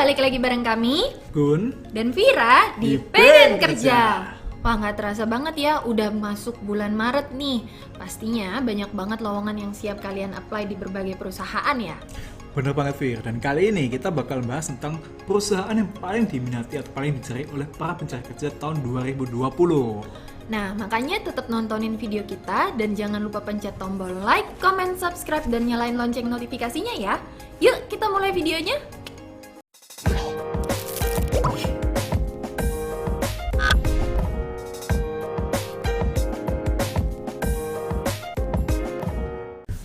balik lagi bareng kami Gun dan Vira di Peden Kerja. Wah, nggak terasa banget ya, udah masuk bulan Maret nih. Pastinya banyak banget lowongan yang siap kalian apply di berbagai perusahaan ya. Bener banget Vir, dan kali ini kita bakal bahas tentang perusahaan yang paling diminati atau paling dicari oleh para pencari kerja tahun 2020. Nah, makanya tetap nontonin video kita dan jangan lupa pencet tombol like, comment, subscribe, dan nyalain lonceng notifikasinya ya. Yuk, kita mulai videonya.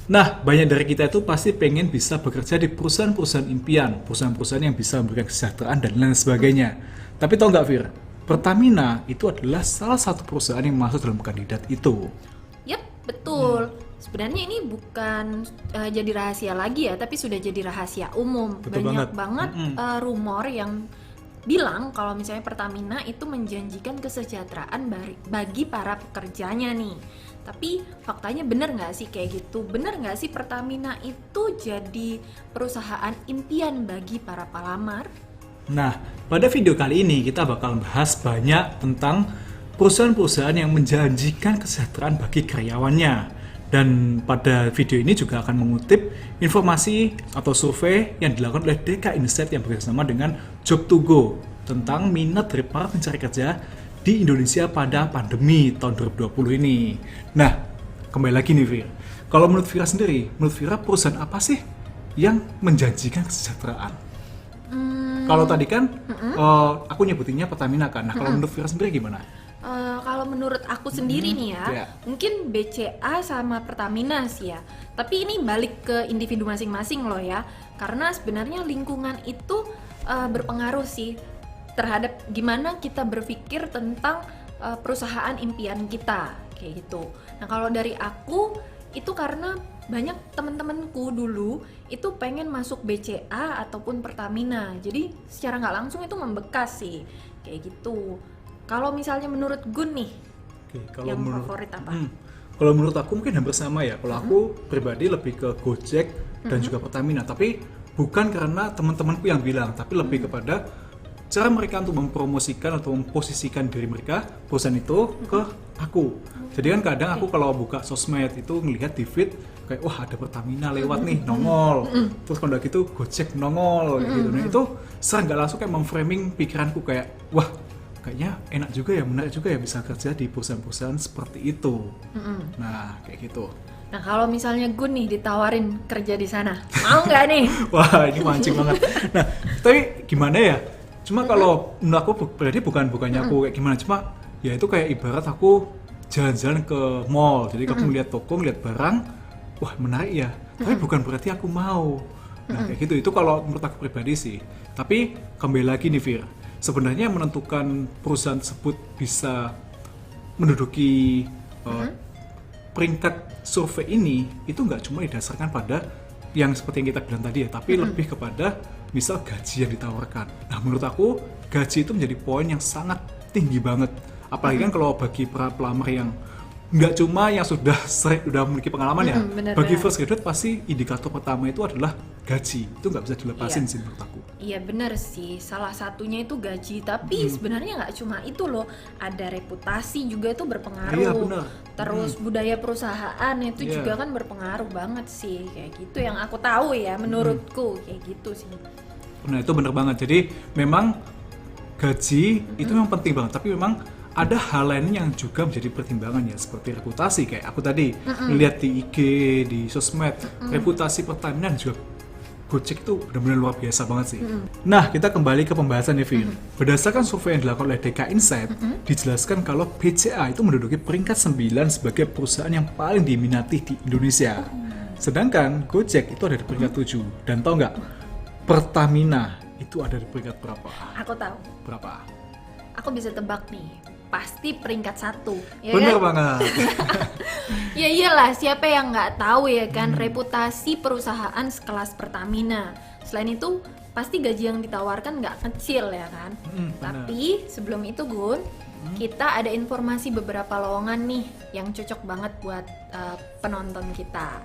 Nah, banyak dari kita itu pasti pengen bisa bekerja di perusahaan-perusahaan impian, perusahaan-perusahaan yang bisa memberikan kesejahteraan dan lain sebagainya. Tapi tau nggak Vir, Pertamina itu adalah salah satu perusahaan yang masuk dalam kandidat itu. Yap, betul. Sebenarnya ini bukan jadi rahasia lagi ya, tapi sudah jadi rahasia umum. Betul Banyak banget. banget rumor yang bilang kalau misalnya Pertamina itu menjanjikan kesejahteraan bagi para pekerjanya nih. Tapi faktanya bener nggak sih kayak gitu? Bener nggak sih Pertamina itu jadi perusahaan impian bagi para pelamar? Nah, pada video kali ini kita bakal bahas banyak tentang perusahaan-perusahaan yang menjanjikan kesejahteraan bagi karyawannya. Dan pada video ini juga akan mengutip informasi atau survei yang dilakukan oleh DK Insight yang bekerjasama dengan Job2Go tentang minat dari para pencari kerja di Indonesia pada pandemi tahun 2020 ini. Nah, kembali lagi nih Vir. Kalau menurut Vira sendiri, menurut Vira perusahaan apa sih yang menjanjikan kesejahteraan? Kalau tadi kan aku nyebutinnya Pertamina kan. Nah, kalau menurut Vira sendiri gimana? Kalau menurut aku sendiri nih ya, mungkin BCA sama Pertamina sih ya. Tapi ini balik ke individu masing-masing loh ya. Karena sebenarnya lingkungan itu berpengaruh sih terhadap gimana kita berpikir tentang perusahaan impian kita kayak gitu. Nah, kalau dari aku itu karena banyak teman-temanku dulu itu pengen masuk BCA ataupun Pertamina. Jadi secara nggak langsung itu membekas sih kayak gitu. Kalau misalnya menurut Gun nih, kalau yang menurut, favorit apa? Kalau menurut aku mungkin hampir sama ya. Kalau aku pribadi lebih ke Gojek dan juga Pertamina. Tapi bukan karena teman-temanku yang bilang, tapi lebih kepada cara mereka untuk mempromosikan atau memposisikan diri mereka perusahaan itu ke aku. Jadi kan kadang aku kalau buka sosmed itu ngelihat di feed kayak wah ada Pertamina lewat nih nongol. Terus kalau udah gitu Gojek nongol kayak gitu. Nah itu secara nggak langsung kayak memframing pikiranku kayak wah kayaknya enak juga ya, menarik juga ya bisa kerja di perusahaan-perusahaan seperti itu. Nah kayak gitu. Nah, kalau misalnya Gun nih ditawarin kerja di sana, mau nggak nih? Wah ini mancing banget. Nah tapi gimana ya? Cuma kalau menurut aku berarti bukannya aku kayak gimana, cuma ya itu kayak ibarat aku jalan-jalan ke mall, jadi aku ngeliat toko, ngeliat barang, wah menarik ya, tapi bukan berarti aku mau. Nah kayak gitu, itu kalau menurut aku pribadi sih. Tapi kembali lagi nih Vir, sebenarnya menentukan perusahaan tersebut bisa menduduki peringkat survei ini, itu nggak cuma didasarkan pada yang seperti yang kita bilang tadi ya, tapi lebih kepada misal gaji yang ditawarkan. Nah menurut aku gaji itu menjadi poin yang sangat tinggi banget. Apalagi kan kalau bagi para pelamar yang nggak cuma yang sudah memiliki pengalaman ya, bagi first graduate pasti indikator pertama itu adalah gaji. Itu nggak bisa dilepasin sih menurut aku. Iya benar sih, salah satunya itu gaji. Tapi sebenarnya nggak cuma itu loh, ada reputasi juga itu berpengaruh. Iya benar. Terus budaya perusahaan itu juga kan berpengaruh banget sih kayak gitu. Yang aku tahu ya, menurutku kayak gitu sih. Nah itu benar banget. Jadi memang gaji itu memang penting banget. Tapi memang ada hal lain yang juga menjadi pertimbangan ya, seperti reputasi kayak aku tadi melihat di IG, di sosmed, reputasi Pertamina dan juga Gojek itu benar-benar luar biasa banget sih. Nah, kita kembali ke pembahasan nih, Vin. Berdasarkan survei yang dilakukan oleh DK Insight, dijelaskan kalau BCA itu menduduki peringkat 9 sebagai perusahaan yang paling diminati di Indonesia. Sedangkan Gojek itu ada di peringkat 7. Dan tau nggak, Pertamina itu ada di peringkat berapa? Aku tahu. Berapa? Aku bisa tebak nih. Pasti peringkat 1, ya bener kan? banget. Ya iyalah, siapa yang nggak tahu ya kan reputasi perusahaan sekelas Pertamina. Selain itu, pasti gaji yang ditawarkan nggak kecil ya kan? Tapi sebelum itu Gun, kita ada informasi beberapa lowongan nih yang cocok banget buat penonton kita.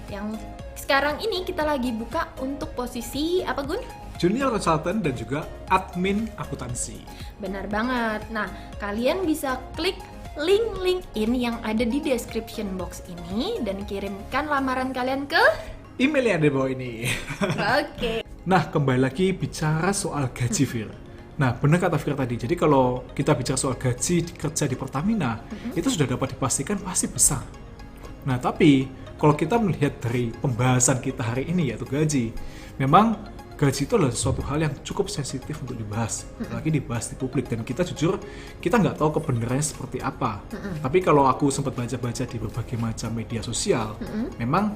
Yang sekarang ini kita lagi buka untuk posisi apa Gun? junior consultant, dan juga admin akuntansi. Benar banget. Nah, kalian bisa klik link LinkedIn yang ada di description box ini dan kirimkan lamaran kalian ke email yang ada di bawah ini. Oke. Nah, kembali lagi bicara soal gaji, Fir. Nah, benar kata Fir tadi. Jadi kalau kita bicara soal gaji kerja di Pertamina, itu sudah dapat dipastikan pasti besar. Nah, tapi kalau kita melihat dari pembahasan kita hari ini, yaitu gaji, memang gaji itu adalah suatu hal yang cukup sensitif untuk dibahas, apalagi dibahas di publik. Dan kita jujur, kita nggak tahu kebenarannya seperti apa. Tapi kalau aku sempat baca-baca di berbagai macam media sosial, memang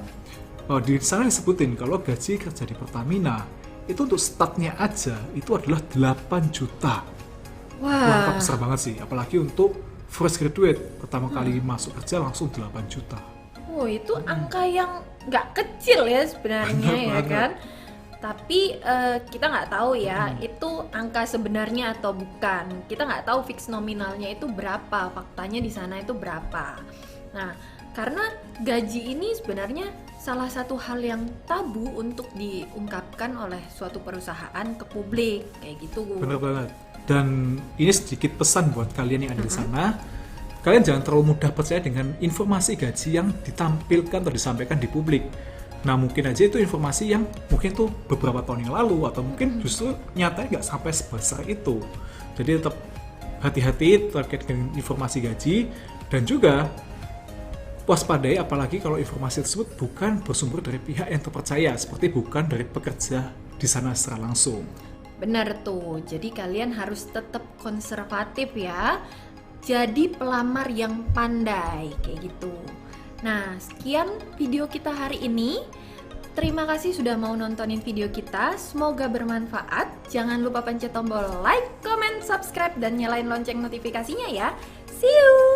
di sana disebutin kalau gaji kerja di Pertamina itu untuk startnya aja itu adalah 8 juta. Wah, Angka besar banget sih, apalagi untuk fresh graduate pertama kali masuk kerja langsung 8 juta. oh itu angka yang nggak kecil ya sebenarnya Benar ya banget. kan. Tapi kita nggak tahu ya itu angka sebenarnya atau bukan. Kita nggak tahu fix nominalnya itu berapa, faktanya di sana itu berapa. Nah, karena gaji ini sebenarnya salah satu hal yang tabu untuk diungkapkan oleh suatu perusahaan ke publik kayak gitu. Bener banget. Dan ini sedikit pesan buat kalian yang ada di sana. Kalian jangan terlalu mudah percaya dengan informasi gaji yang ditampilkan atau disampaikan di publik. Nah, mungkin aja itu informasi yang mungkin tuh beberapa tahun yang lalu, atau mungkin justru nyatanya nggak sampai sebesar itu. Jadi tetap hati-hati terkait dengan informasi gaji, dan juga waspadai apalagi kalau informasi tersebut bukan bersumber dari pihak yang terpercaya, seperti bukan dari pekerja di sana secara langsung. Benar tuh, jadi kalian harus tetap konservatif ya. Jadi pelamar yang pandai kayak gitu. Nah, sekian video kita hari ini. Terima kasih sudah mau nontonin video kita. Semoga bermanfaat. Jangan lupa pencet tombol like, comment, subscribe, dan nyalain lonceng notifikasinya ya. See you!